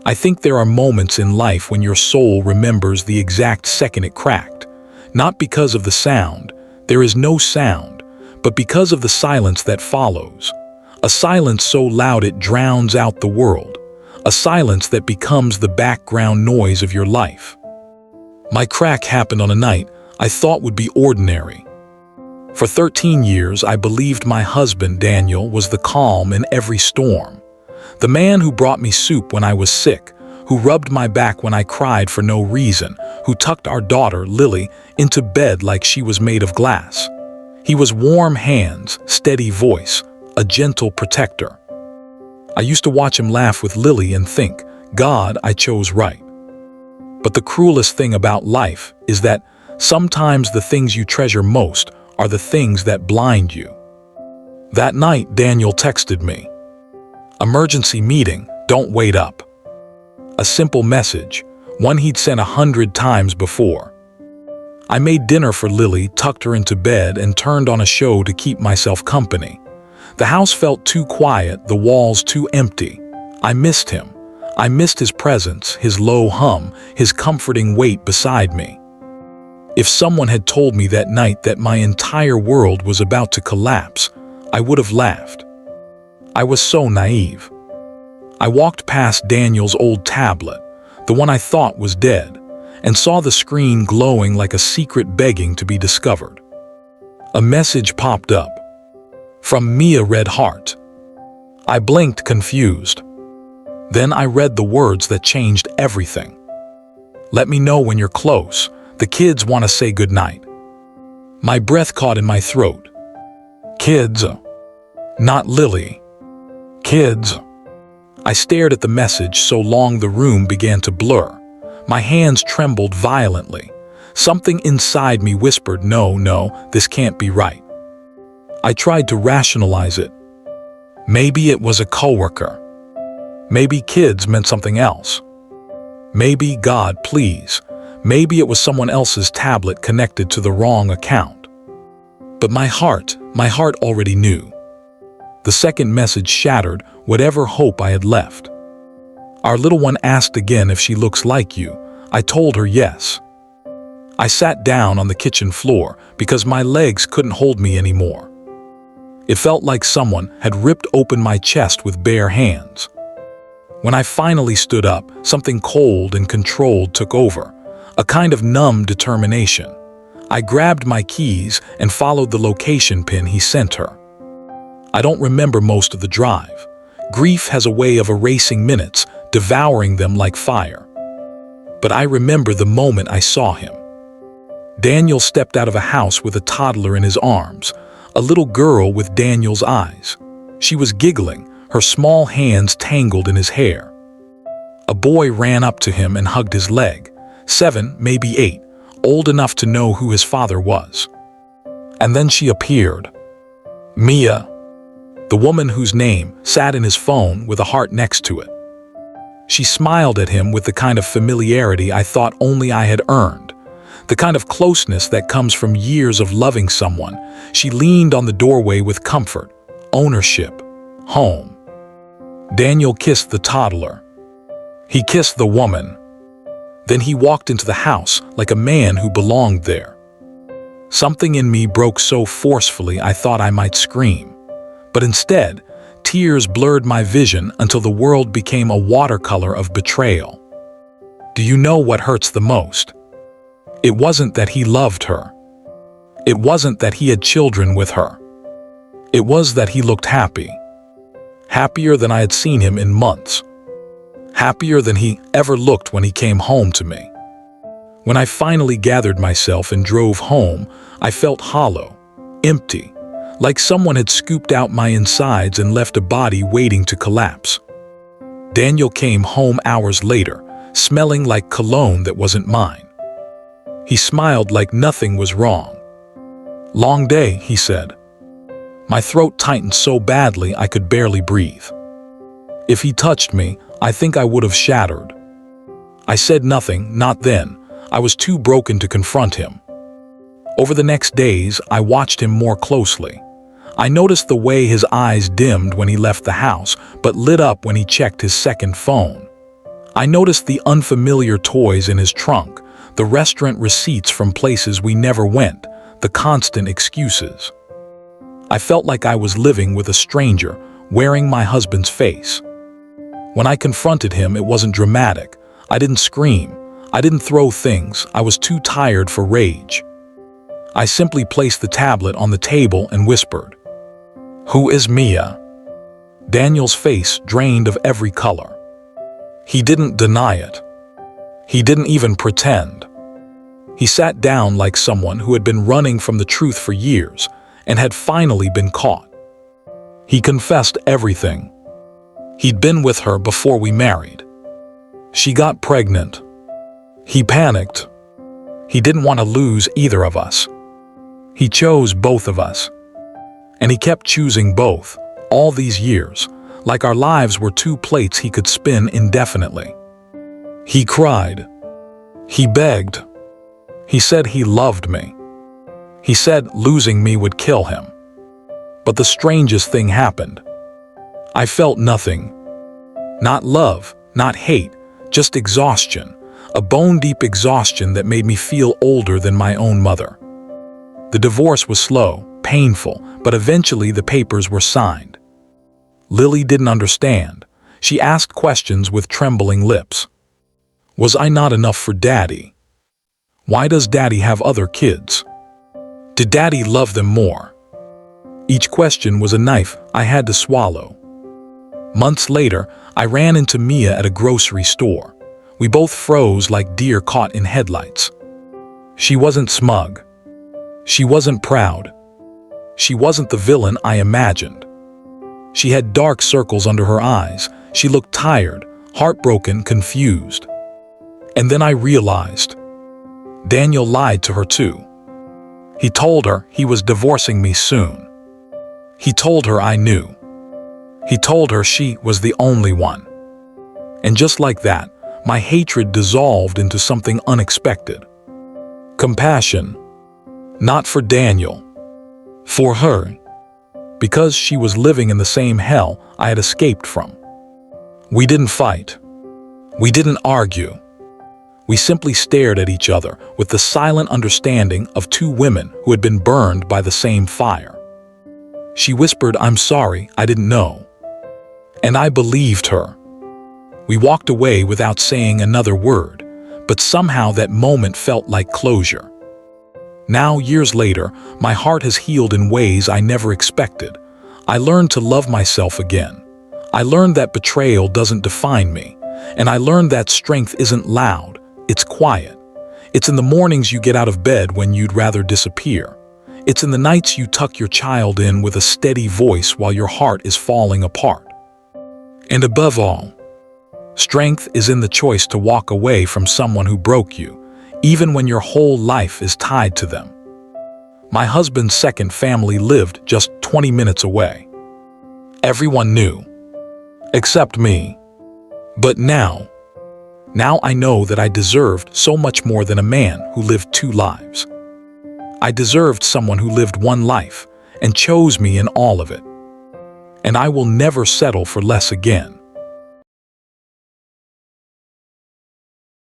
I think there are moments in life when your soul remembers the exact second it cracked. Not because of the sound, there is no sound, but because of the silence that follows. A silence so loud it drowns out the world. A silence that becomes the background noise of your life. My crack happened on a night I thought would be ordinary. For 13 years, I believed my husband, Daniel, was the calm in every storm. The man who brought me soup when I was sick, who rubbed my back when I cried for no reason, who tucked our daughter, Lily, into bed like she was made of glass. He was warm hands, steady voice, a gentle protector. I used to watch him laugh with Lily and think, God, I chose right. But the cruelest thing about life is that sometimes the things you treasure most are the things that blind you. That night, Daniel texted me. Emergency meeting, don't wait up. A simple message, one he'd sent 100 times before. I made dinner for Lily, tucked her into bed, and turned on a show to keep myself company. The house felt too quiet, the walls too empty. I missed him. I missed his presence, his low hum, his comforting weight beside me. If someone had told me that night that my entire world was about to collapse, I would have laughed. I was so naive. I walked past Daniel's old tablet, the one I thought was dead, and saw the screen glowing like a secret begging to be discovered. A message popped up. From Mia, Red Heart. I blinked, confused. Then I read the words that changed everything. Let me know when you're close. The kids want to say goodnight. My breath caught in my throat. Kids. Not Lily. Kids. I stared at the message so long the room began to blur. My hands trembled violently. Something inside me whispered, no, this can't be right. I tried to rationalize it. Maybe it was a coworker. Maybe kids meant something else. Maybe, God, please, maybe it was someone else's tablet connected to the wrong account. But my heart already knew. The second message shattered whatever hope I had left. Our little one asked again if she looks like you. I told her yes. I sat down on the kitchen floor because my legs couldn't hold me anymore. It felt like someone had ripped open my chest with bare hands. When I finally stood up, something cold and controlled took over, a kind of numb determination. I grabbed my keys and followed the location pin he sent her. I don't remember most of the drive. Grief has a way of erasing minutes, devouring them like fire. But I remember the moment I saw him. Daniel stepped out of a house with a toddler in his arms, a little girl with Daniel's eyes. She was giggling, her small hands tangled in his hair. A boy ran up to him and hugged his leg, 7, maybe 8, old enough to know who his father was. And then she appeared. Mia, the woman whose name sat in his phone with a heart next to it. She smiled at him with the kind of familiarity I thought only I had earned. The kind of closeness that comes from years of loving someone. She leaned on the doorway with comfort, ownership, home. Daniel kissed the toddler. He kissed the woman. Then he walked into the house like a man who belonged there. Something in me broke so forcefully I thought I might scream. But instead, tears blurred my vision until the world became a watercolor of betrayal. Do you know what hurts the most? It wasn't that he loved her. It wasn't that he had children with her. It was that he looked happy. Happier than I had seen him in months. Happier than he ever looked when he came home to me. When I finally gathered myself and drove home, I felt hollow, empty, like someone had scooped out my insides and left a body waiting to collapse. Daniel came home hours later, smelling like cologne that wasn't mine. He smiled like nothing was wrong. Long day, he said. My throat tightened so badly I could barely breathe. If he touched me, I think I would have shattered. I said nothing, not then. I was too broken to confront him. Over the next days, I watched him more closely. I noticed the way his eyes dimmed when he left the house, but lit up when he checked his second phone. I noticed the unfamiliar toys in his trunk, the restaurant receipts from places we never went, the constant excuses. I felt like I was living with a stranger, wearing my husband's face. When I confronted him, it wasn't dramatic. I didn't scream. I didn't throw things. I was too tired for rage. I simply placed the tablet on the table and whispered, "Who is Mia?" Daniel's face drained of every color. He didn't deny it. He didn't even pretend. He sat down like someone who had been running from the truth for years and had finally been caught. He confessed everything. He'd been with her before we married. She got pregnant. He panicked. He didn't want to lose either of us. He chose both of us. And he kept choosing both, all these years, like our lives were two plates he could spin indefinitely. He cried. He begged. He said he loved me. He said losing me would kill him. But the strangest thing happened. I felt nothing. Not love, not hate, just exhaustion, a bone-deep exhaustion that made me feel older than my own mother. The divorce was slow, painful, but eventually the papers were signed. Lily didn't understand. She asked questions with trembling lips. Was I not enough for Daddy? Why does Daddy have other kids? Did Daddy love them more? Each question was a knife I had to swallow. Months later, I ran into Mia at a grocery store. We both froze like deer caught in headlights. She wasn't smug. She wasn't proud. She wasn't the villain I imagined. She had dark circles under her eyes. She looked tired, heartbroken, confused. And then I realized. Daniel lied to her too. He told her he was divorcing me soon. He told her I knew. He told her she was the only one. And just like that, my hatred dissolved into something unexpected. Compassion. Not for Daniel. For her. Because she was living in the same hell I had escaped from. We didn't fight. We didn't argue. We simply stared at each other with the silent understanding of two women who had been burned by the same fire. She whispered, "I'm sorry, I didn't know." And I believed her. We walked away without saying another word, but somehow that moment felt like closure. Now, years later, my heart has healed in ways I never expected. I learned to love myself again. I learned that betrayal doesn't define me, and I learned that strength isn't loud, it's quiet. It's in the mornings you get out of bed when you'd rather disappear. It's in the nights you tuck your child in with a steady voice while your heart is falling apart. And above all, strength is in the choice to walk away from someone who broke you, even when your whole life is tied to them. My husband's second family lived just 20 minutes away. Everyone knew, except me. But now I know that I deserved so much more than a man who lived two lives. I deserved someone who lived one life and chose me in all of it. And I will never settle for less again.